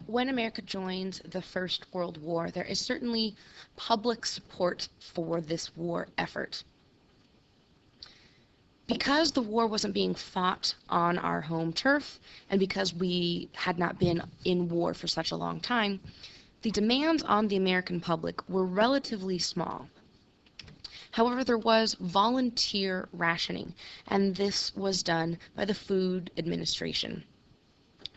When America joins the First World War, there is certainly public support for this war effort. Because the war wasn't being fought on our home turf, and because we had not been in war for such a long time, the demands on the American public were relatively small. However, there was volunteer rationing, and this was done by the Food Administration.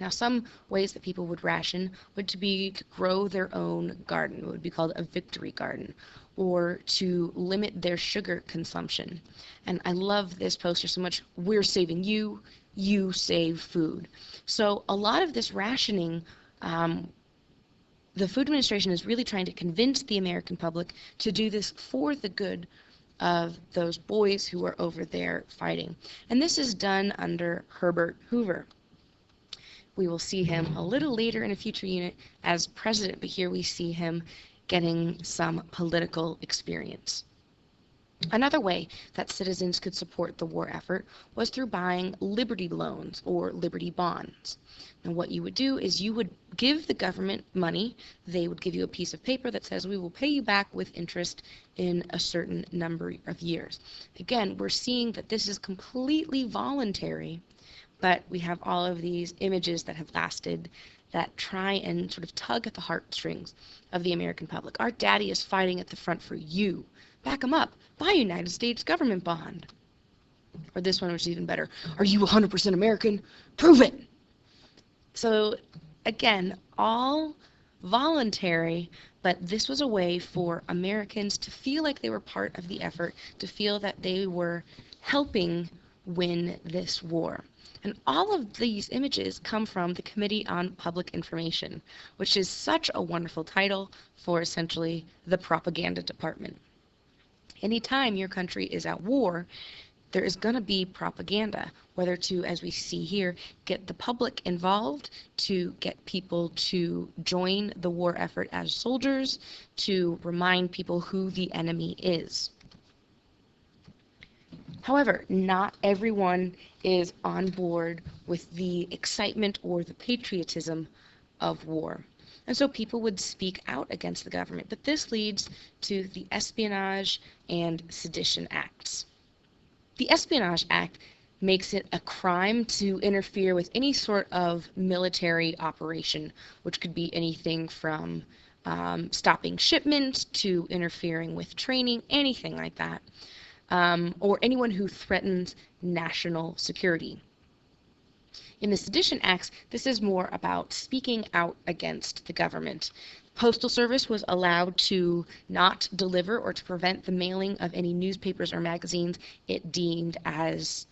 Now, some ways that people would ration would be to grow their own garden. It would be called a victory garden, or to limit their sugar consumption. And I love this poster so much. We're saving you, you save food. So a lot of this rationing, the Food Administration is really trying to convince the American public to do this for the good of those boys who are over there fighting. And this is done under Herbert Hoover. We will see him a little later in a future unit as president, but here we see him getting some political experience. Another way that citizens could support the war effort was through buying Liberty loans or Liberty bonds. And what you would do is you would give the government money. They would give you a piece of paper that says we will pay you back with interest in a certain number of years. Again, we're seeing that this is completely voluntary, but we have all of these images that have lasted that try and sort of tug at the heartstrings of the American public. Our daddy is fighting at the front for you. Back him up. Buy a United States government bond. Or this one, which is even better. Are you 100% American? Prove it. So again, all voluntary, but this was a way for Americans to feel like they were part of the effort, to feel that they were helping win this war. And all of these images come from the Committee on Public Information, which is such a wonderful title for essentially the propaganda department. Anytime your country is at war, there is going to be propaganda, whether to, as we see here, get the public involved, to get people to join the war effort as soldiers, to remind people who the enemy is. However, not everyone is on board with the excitement or the patriotism of war. And so people would speak out against the government. But this leads to the Espionage and Sedition Acts. The Espionage Act makes it a crime to interfere with any sort of military operation, which could be anything from stopping shipments to interfering with training, anything like that. Or anyone who threatens national security. In the Sedition Acts, this is more about speaking out against the government. Postal Service was allowed to not deliver or to prevent the mailing of any newspapers or magazines it deemed as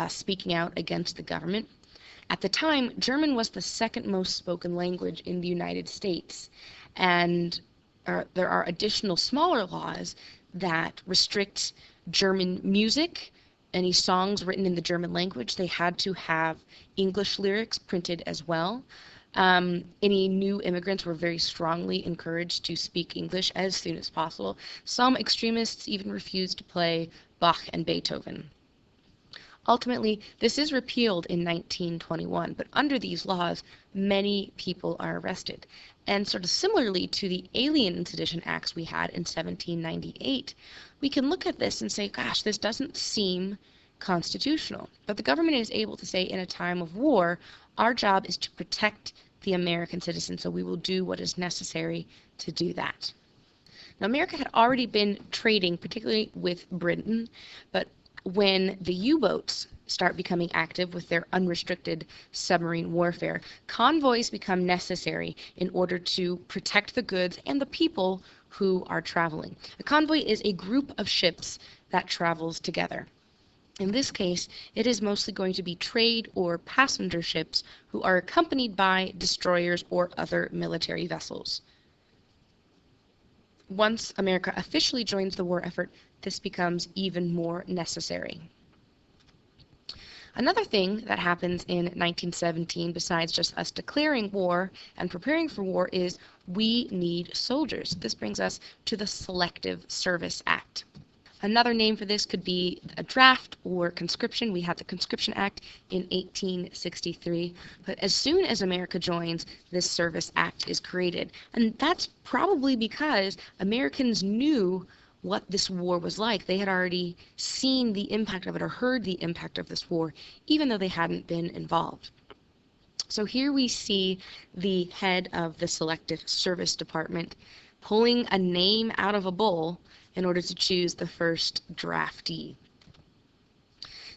speaking out against the government. At the time, German was the second most spoken language in the United States, and there are additional smaller laws that restrict German music. Any songs written in the German language, they had to have English lyrics printed as well. Any new immigrants were very strongly encouraged to speak English as soon as possible. Some extremists even refused to play Bach and Beethoven. Ultimately, this is repealed in 1921, but under these laws, many people are arrested. And sort of similarly to the Alien and Sedition Acts we had in 1798, we can look at this and say, gosh, this doesn't seem constitutional. But the government is able to say in a time of war, our job is to protect the American citizen, so we will do what is necessary to do that. Now, America had already been trading, particularly with Britain, but when the U-boats start becoming active with their unrestricted submarine warfare, convoys become necessary in order to protect the goods and the people who are traveling. A convoy is a group of ships that travels together. In this case, it is mostly going to be trade or passenger ships who are accompanied by destroyers or other military vessels. Once America officially joins the war effort, this becomes even more necessary. Another thing that happens in 1917, besides just us declaring war and preparing for war, is we need soldiers. This brings us to the Selective Service Act. Another name for this could be a draft or conscription. We had the Conscription Act in 1863, but as soon as America joins, this Service Act is created. And that's probably because Americans knew what this war was like. They had already seen the impact of it or heard the impact of this war, even though they hadn't been involved. So here we see the head of the Selective Service Department pulling a name out of a bowl in order to choose the first draftee.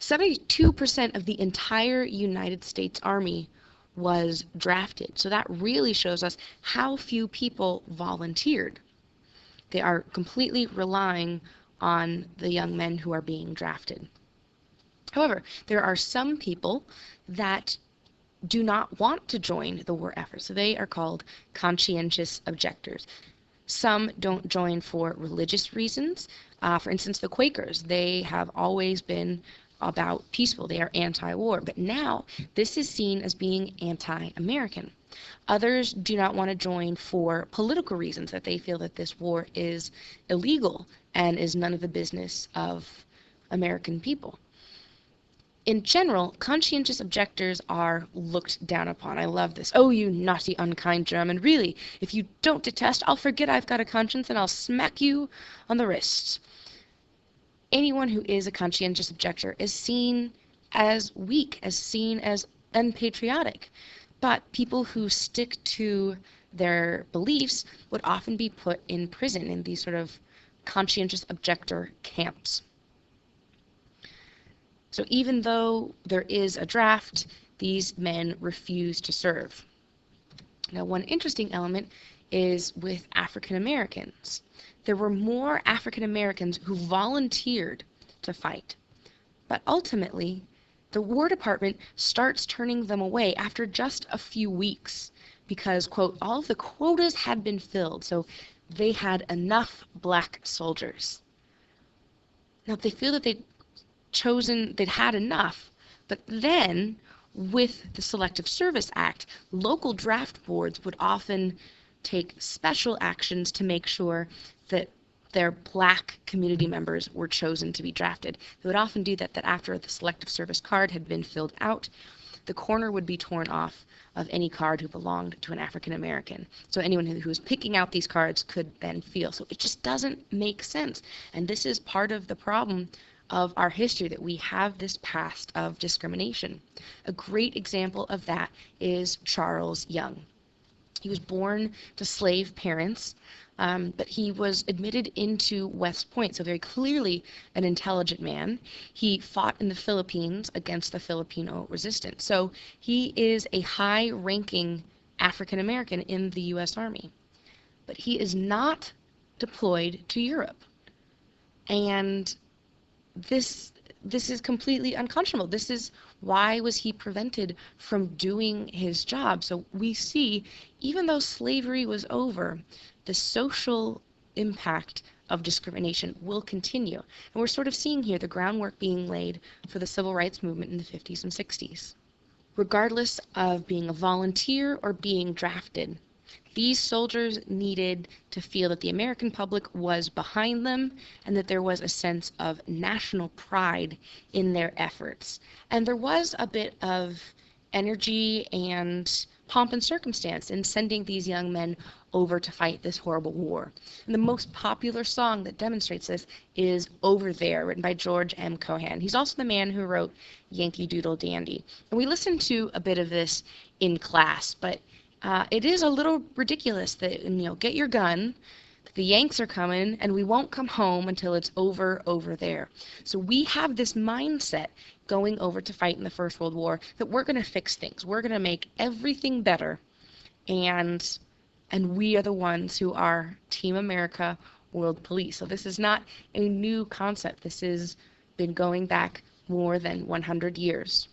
72% of the entire United States Army was drafted. So that really shows us how few people volunteered. They are completely relying on the young men who are being drafted. However, there are some people that do not want to join the war effort. So they are called conscientious objectors. Some don't join for religious reasons. For instance, the Quakers, they have always been about peaceful. They are anti-war. But now this is seen as being anti-American. Others do not want to join for political reasons, that they feel that this war is illegal and is none of the business of American people. In general, conscientious objectors are looked down upon. I love this. Oh, you naughty, unkind German. Really, if you don't detest, I'll forget I've got a conscience and I'll smack you on the wrists. Anyone who is a conscientious objector is seen as weak, as seen as unpatriotic. But people who stick to their beliefs would often be put in prison in these sort of conscientious objector camps. So even though there is a draft, these men refuse to serve. Now, one interesting element is with African Americans. There were more African Americans who volunteered to fight, but ultimately, the War Department starts turning them away after just a few weeks because, quote, all of the quotas had been filled, so they had enough black soldiers. Now, they feel that they'd had enough, but then with the Selective Service Act, local draft boards would often take special actions to make sure that their black community members were chosen to be drafted. They would often do that after the Selective Service card had been filled out, the corner would be torn off of any card who belonged to an African American. So anyone who was picking out these cards could then feel. So it just doesn't make sense. And this is part of the problem of our history, that we have this past of discrimination. A great example of that is Charles Young. He was born to slave parents, but he was admitted into West Point, so very clearly an intelligent man. He fought in the Philippines against the Filipino resistance. So he is a high-ranking African American in the U.S. Army. But he is not deployed to Europe. And this is completely unconscionable. This is why was he prevented from doing his job? So we see, even though slavery was over, the social impact of discrimination will continue. And we're sort of seeing here the groundwork being laid for the civil rights movement in the 50s and 60s. Regardless of being a volunteer or being drafted, these soldiers needed to feel that the American public was behind them and that there was a sense of national pride in their efforts. And there was a bit of energy and pomp and circumstance in sending these young men over to fight this horrible war. And the most popular song that demonstrates this is Over There, written by George M. Cohan. He's also the man who wrote Yankee Doodle Dandy. And we listened to a bit of this in class, but it is a little ridiculous that, get your gun, the Yanks are coming, and we won't come home until it's over there. So we have this mindset going over to fight in the First World War that we're going to fix things. We're going to make everything better, and we are the ones who are Team America, World Police. So this is not a new concept. This has been going back more than 100 years.